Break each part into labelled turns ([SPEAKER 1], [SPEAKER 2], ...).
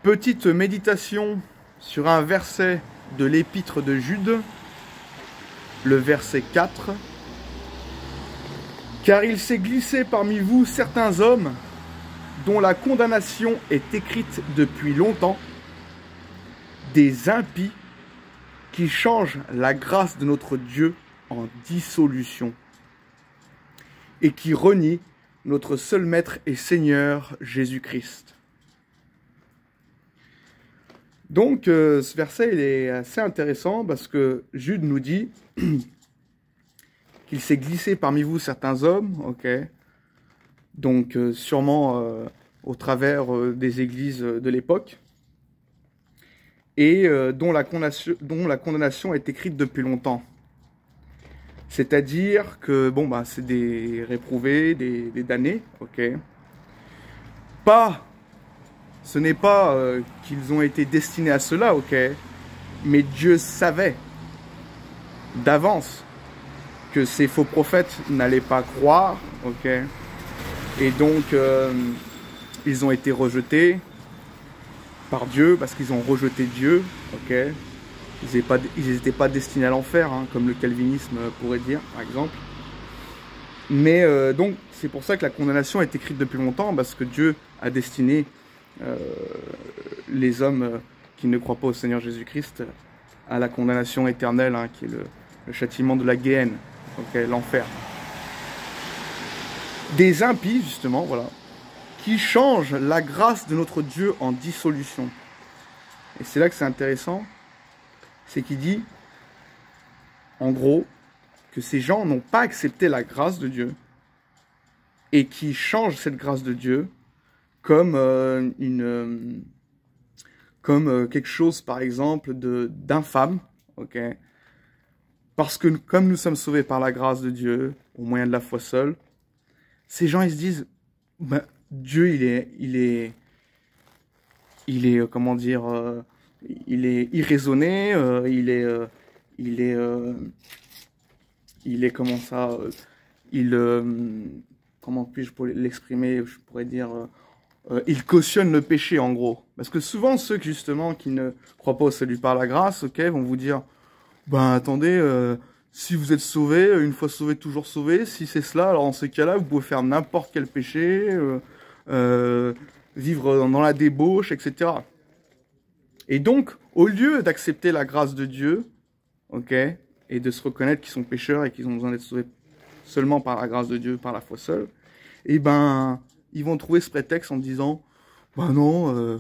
[SPEAKER 1] Petite méditation sur un verset de l'épître de Jude, le verset 4. « Car il s'est glissé parmi vous certains hommes dont la condamnation est écrite depuis longtemps, des impies qui changent la grâce de notre Dieu en dissolution et qui renient notre seul Maître et Seigneur Jésus-Christ. » Donc, ce verset, il est assez intéressant parce que Jude nous dit qu'il s'est glissé parmi vous certains hommes, ok, donc sûrement au travers des églises de l'époque, et dont la condamnation est écrite depuis longtemps. C'est-à-dire que, bon, bah, c'est des réprouvés, des damnés, ok. Ce n'est pas qu'ils ont été destinés à cela, ok, mais Dieu savait d'avance que ces faux prophètes n'allaient pas croire, ok, et donc ils ont été rejetés par Dieu parce qu'ils ont rejeté Dieu, ok. Ils n'étaient pas destinés à l'enfer, hein, comme le calvinisme pourrait dire, par exemple. Mais donc, c'est pour ça que la condamnation est écrite depuis longtemps, parce que Dieu a destiné les hommes qui ne croient pas au Seigneur Jésus-Christ à la condamnation éternelle, hein, qui est le châtiment de la Guéhenne, okay, l'enfer. Des impies, justement, voilà, qui changent la grâce de notre Dieu en dissolution. Et c'est là que c'est intéressant, c'est qu'il dit, en gros, que ces gens n'ont pas accepté la grâce de Dieu et qui changent cette grâce de Dieu comme quelque chose, par exemple, d'infâme, ok. Parce que comme nous sommes sauvés par la grâce de Dieu, au moyen de la foi seule, ces gens, ils se disent, ben, Dieu, il est, comment dire, il est irraisonné, comment ça, comment puis-je l'exprimer, je pourrais dire, il cautionne le péché, en gros. Parce que souvent, ceux justement qui ne croient pas au salut par la grâce, ok, vont vous dire, ben attendez, si vous êtes sauvé, une fois sauvé, toujours sauvé, si c'est cela, alors dans ce cas-là, vous pouvez faire n'importe quel péché, vivre dans la débauche, etc. Et donc, au lieu d'accepter la grâce de Dieu, ok, et de se reconnaître qu'ils sont pécheurs et qu'ils ont besoin d'être sauvés seulement par la grâce de Dieu, par la foi seule, et ben, ils vont trouver ce prétexte en disant, bah non,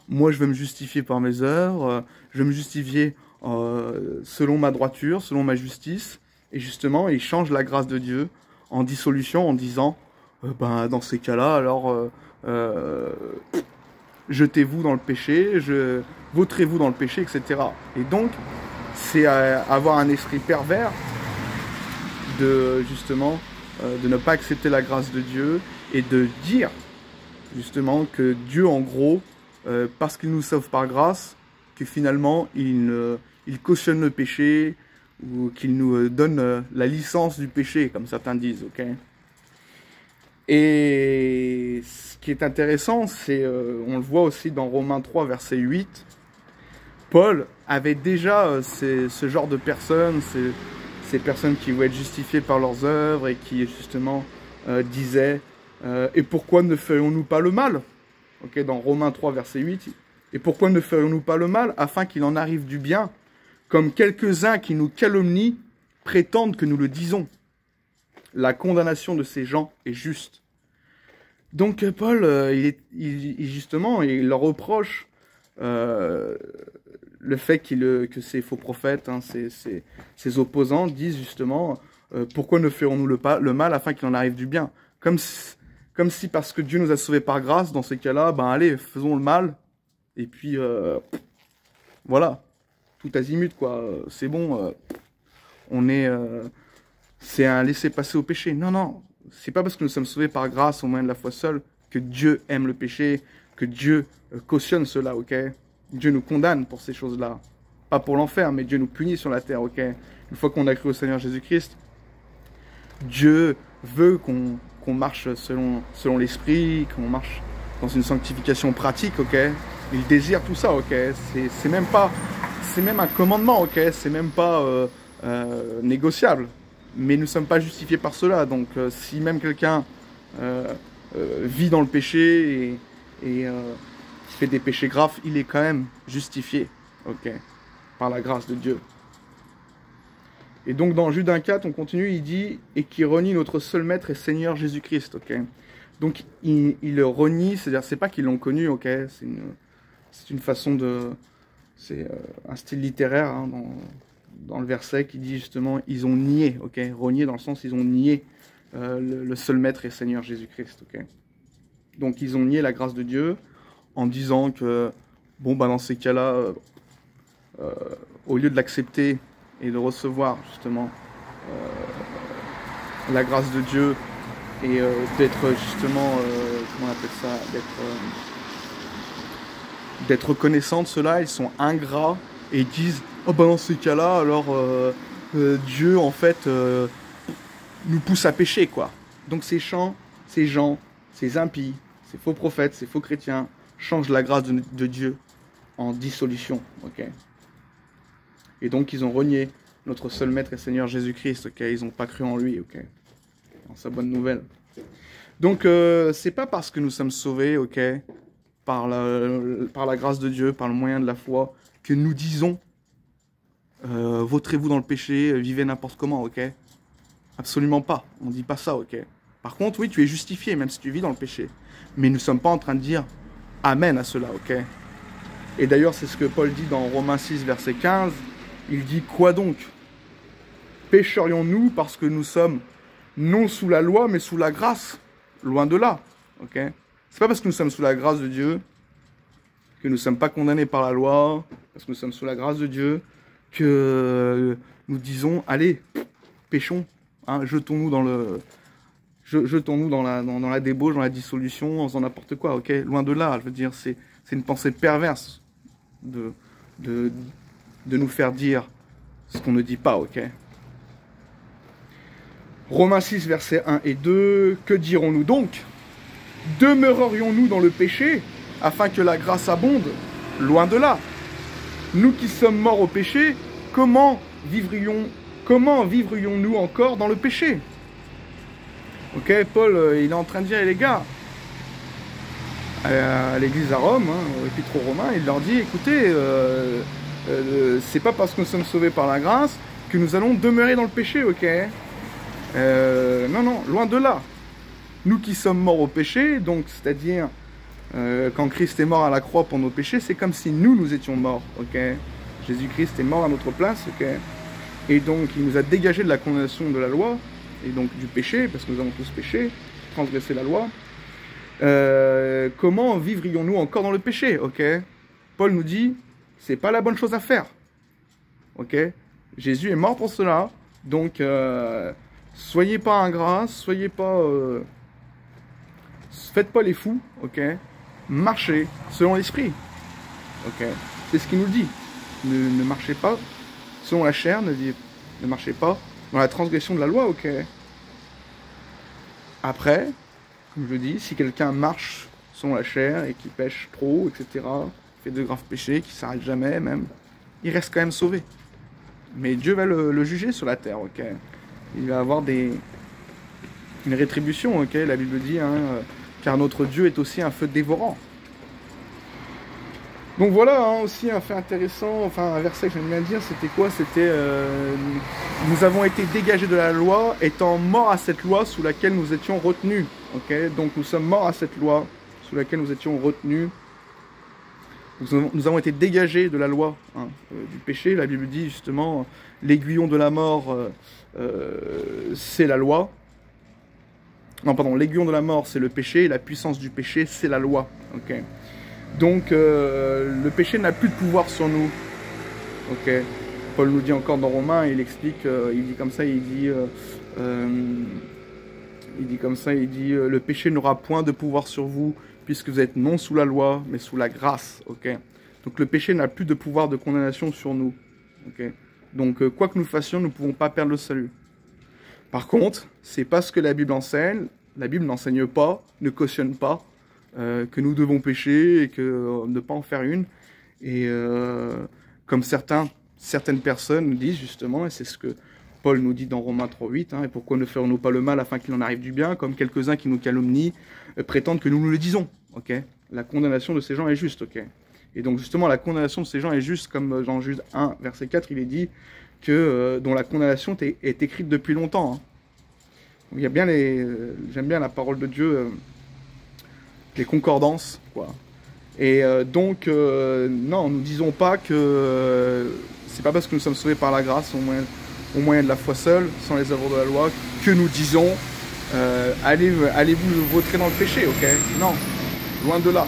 [SPEAKER 1] moi je vais me justifier par mes œuvres, je vais me justifier selon ma droiture, selon ma justice, et justement, ils changent la grâce de Dieu en dissolution, en disant, ben dans ces cas-là, alors jetez-vous dans le péché, vautrez-vous dans le péché, etc. Et donc, c'est avoir un esprit pervers de, justement, de ne pas accepter la grâce de Dieu et de dire, justement, que Dieu, en gros, parce qu'il nous sauve par grâce, que finalement, il cautionne le péché ou qu'il nous donne la licence du péché, comme certains disent, ok. Et ce qui est intéressant, c'est, on le voit aussi dans Romains 3, verset 8, Paul avait déjà ce genre de personnes, ces personnes qui vont être justifiées par leurs œuvres et qui, justement, disaient « Et pourquoi ne ferions-nous pas le mal ?» Okay, dans Romains 3, verset 8, « Et pourquoi ne ferions-nous pas le mal afin qu'il en arrive du bien, comme quelques-uns qui nous calomnient prétendent que nous le disons. La condamnation de ces gens est juste. » Donc Paul, justement, il leur reproche le fait que ces faux prophètes, hein, ces opposants, disent justement pourquoi ne ferons-nous le mal afin qu'il en arrive du bien, comme si parce que Dieu nous a sauvés par grâce, dans ces cas-là, ben allez, faisons le mal, et puis voilà, tout azimut, quoi, c'est bon, c'est un laisser-passer au péché. Non, non, c'est pas parce que nous sommes sauvés par grâce au moyen de la foi seule que Dieu aime le péché, que Dieu cautionne cela, ok? Dieu nous condamne pour ces choses-là. Pas pour l'enfer, mais Dieu nous punit sur la terre, ok? Une fois qu'on a cru au Seigneur Jésus-Christ, Dieu veut qu'on marche selon l'esprit, qu'on marche dans une sanctification pratique, ok? Il désire tout ça, ok? C'est même pas, c'est même un commandement, ok? C'est même pas négociable. Mais nous ne sommes pas justifiés par cela. Donc, si même quelqu'un vit dans le péché et fait des péchés graves, il est quand même justifié, ok? Par la grâce de Dieu. Et donc, dans Jude 1,4, on continue, il dit « Et qui renie notre seul Maître et Seigneur Jésus-Christ », ok? Donc, il le renie, c'est-à-dire, c'est pas qu'ils l'ont connu, ok? C'est une façon de... C'est un style littéraire, hein, dans le verset qui dit justement « Ils ont nié », ok? Renié dans le sens, ils ont nié le seul Maître et Seigneur Jésus-Christ, ok? Donc, ils ont nié la grâce de Dieu en disant que, bon, bah, dans ces cas-là, au lieu de l'accepter et de recevoir justement la grâce de Dieu et d'être justement, comment on appelle ça, d'être reconnaissant de cela, ils sont ingrats et ils disent oh ben dans ces cas-là alors Dieu en fait nous pousse à pécher quoi. Donc ces gens, ces impies, ces faux prophètes, ces faux chrétiens changent la grâce de Dieu en dissolution, ok. Et donc ils ont renié notre seul Maître et Seigneur Jésus-Christ, ok. Ils n'ont pas cru en lui, ok. En sa bonne nouvelle. Donc c'est pas parce que nous sommes sauvés, ok, par la grâce de Dieu, par le moyen de la foi, que nous disons vautrez-vous dans le péché, vivez n'importe comment, ok. Absolument pas. On dit pas ça, ok. Par contre, oui, tu es justifié, même si tu vis dans le péché. Mais nous ne sommes pas en train de dire Amen à cela, ok. Et d'ailleurs, c'est ce que Paul dit dans Romains 6, verset 15. Il dit, quoi donc? Pécherions-nous parce que nous sommes non sous la loi, mais sous la grâce? Loin de là, ok. C'est pas parce que nous sommes sous la grâce de Dieu que nous ne sommes pas condamnés par la loi, parce que nous sommes sous la grâce de Dieu, que nous disons, allez, péchons, hein, jetons-nous dans la débauche, dans la dissolution, en faisant n'importe quoi, ok. Loin de là, je veux dire, c'est une pensée perverse de nous faire dire ce qu'on ne dit pas, ok. Romains 6, versets 1 et 2, que dirons-nous donc? Demeurerions-nous dans le péché, afin que la grâce abonde? Loin de là. Nous qui sommes morts au péché, comment vivrions-nous encore dans le péché? Ok, Paul, il est en train de dire, les gars, à l'église à Rome, hein, au Épître aux Romains, il leur dit, écoutez, c'est pas parce que nous sommes sauvés par la grâce que nous allons demeurer dans le péché, ok? Non, loin de là. Nous qui sommes morts au péché, donc c'est-à-dire quand Christ est mort à la croix pour nos péchés, c'est comme si nous étions morts, ok? Jésus-Christ est mort à notre place, ok? Et donc il nous a dégagés de la condamnation de la loi, et donc du péché, parce que nous avons tous péché, transgressé la loi. Comment vivrions-nous encore dans le péché, ok? Paul nous dit, c'est pas la bonne chose à faire, ok? Jésus est mort pour cela, donc soyez pas ingrats, soyez pas, faites pas les fous, ok? Marchez selon l'esprit, ok? C'est ce qu'il nous dit. Ne marchez pas selon la chair, ne marchez pas dans la transgression de la loi, ok? Après, comme je dis, si quelqu'un marche selon la chair et qui pêche trop, etc., fait de graves péchés, qui s'arrête jamais même, il reste quand même sauvé. Mais Dieu va le juger sur la terre, ok? Il va avoir une rétribution, ok? La Bible dit, hein, car notre Dieu est aussi un feu dévorant. Donc voilà, hein, aussi un fait intéressant, enfin un verset que j'aime bien dire, c'était quoi? C'était nous avons été dégagés de la loi, étant morts à cette loi sous laquelle nous étions retenus. Okay, donc nous sommes morts à cette loi sous laquelle nous étions retenus. Nous avons été dégagés de la loi, hein, du péché. La Bible dit justement, l'aiguillon de la mort, c'est la loi. Non, pardon, l'aiguillon de la mort, c'est le péché, et la puissance du péché, c'est la loi. Okay. Donc, le péché n'a plus de pouvoir sur nous. Okay. Paul nous dit encore dans Romains, il explique, il dit comme ça, il dit le péché n'aura point de pouvoir sur vous, puisque vous êtes non sous la loi, mais sous la grâce. Okay. Donc, le péché n'a plus de pouvoir de condamnation sur nous. Okay. Donc, quoi que nous fassions, nous ne pouvons pas perdre le salut. Par contre, c'est pas ce que la Bible enseigne. La Bible n'enseigne pas, ne cautionne pas que nous devons pécher et que ne pas en faire une. Et comme certaines personnes nous disent justement, et c'est ce que Paul nous dit dans Romains 3,8, et pourquoi ne ferons-nous pas le mal afin qu'il en arrive du bien, comme quelques-uns qui nous calomnient prétendent que nous le disons. La condamnation de ces gens est juste. Et donc justement, la condamnation de ces gens est juste, comme dans Jude 1, verset 4, il est dit que dont la condamnation est écrite depuis longtemps. Il y a bien j'aime bien la parole de Dieu, les concordances, quoi. Et donc, non, nous disons pas que c'est pas parce que nous sommes sauvés par la grâce au moyen de la foi seule, sans les œuvres de la loi, que nous disons allez-vous vautrer dans le péché, Non, loin de là.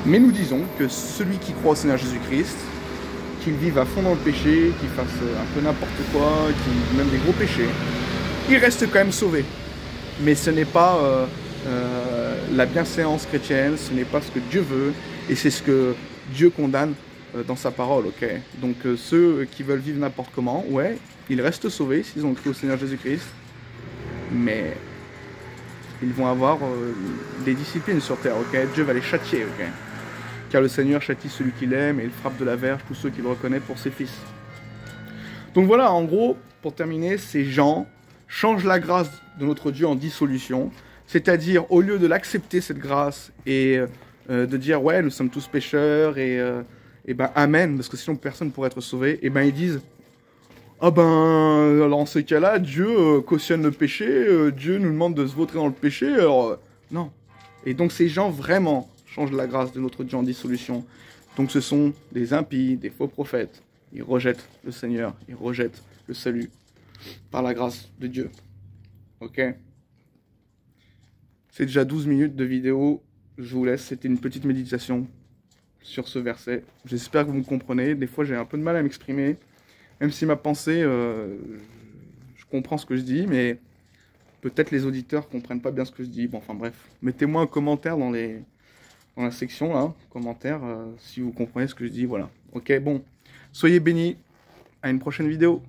[SPEAKER 1] Mais nous disons que celui qui croit au Seigneur Jésus-Christ, qu'il vive à fond dans le péché, qu'il fasse un peu n'importe quoi, même des gros péchés, il reste quand même sauvé. Mais ce n'est pas la bienséance chrétienne, ce n'est pas ce que Dieu veut, et c'est ce que Dieu condamne dans sa parole, Donc ceux qui veulent vivre n'importe comment, ouais, ils restent sauvés s'ils ont cru au Seigneur Jésus-Christ, mais ils vont avoir des disciplines sur terre, Dieu va les châtier, Car le Seigneur châtie celui qu'il aime et il frappe de la verge tous ceux qui le reconnaissent pour ses fils. Donc voilà, en gros, pour terminer, ces gens changent la grâce de notre Dieu en dissolution, c'est-à-dire au lieu de l'accepter cette grâce et de dire ouais, nous sommes tous pécheurs et ben amen, parce que sinon personne ne pourrait être sauvé, et ben ils disent ah ben alors en ces cas-là, Dieu cautionne le péché, Dieu nous demande de se vautrer dans le péché, alors non. Et donc ces gens vraiment changent la grâce de notre Dieu en dissolution. Donc ce sont des impies, des faux prophètes. Ils rejettent le Seigneur, ils rejettent le salut par la grâce de Dieu. C'est déjà 12 minutes de vidéo, je vous laisse, c'était une petite méditation sur ce verset. J'espère que vous me comprenez, des fois j'ai un peu de mal à m'exprimer, même si ma pensée, je comprends ce que je dis, mais peut-être les auditeurs comprennent pas bien ce que je dis. Bon, enfin bref, mettez-moi un commentaire dans la section, là, commentaire, si vous comprenez ce que je dis, voilà. Bon, soyez bénis, à une prochaine vidéo.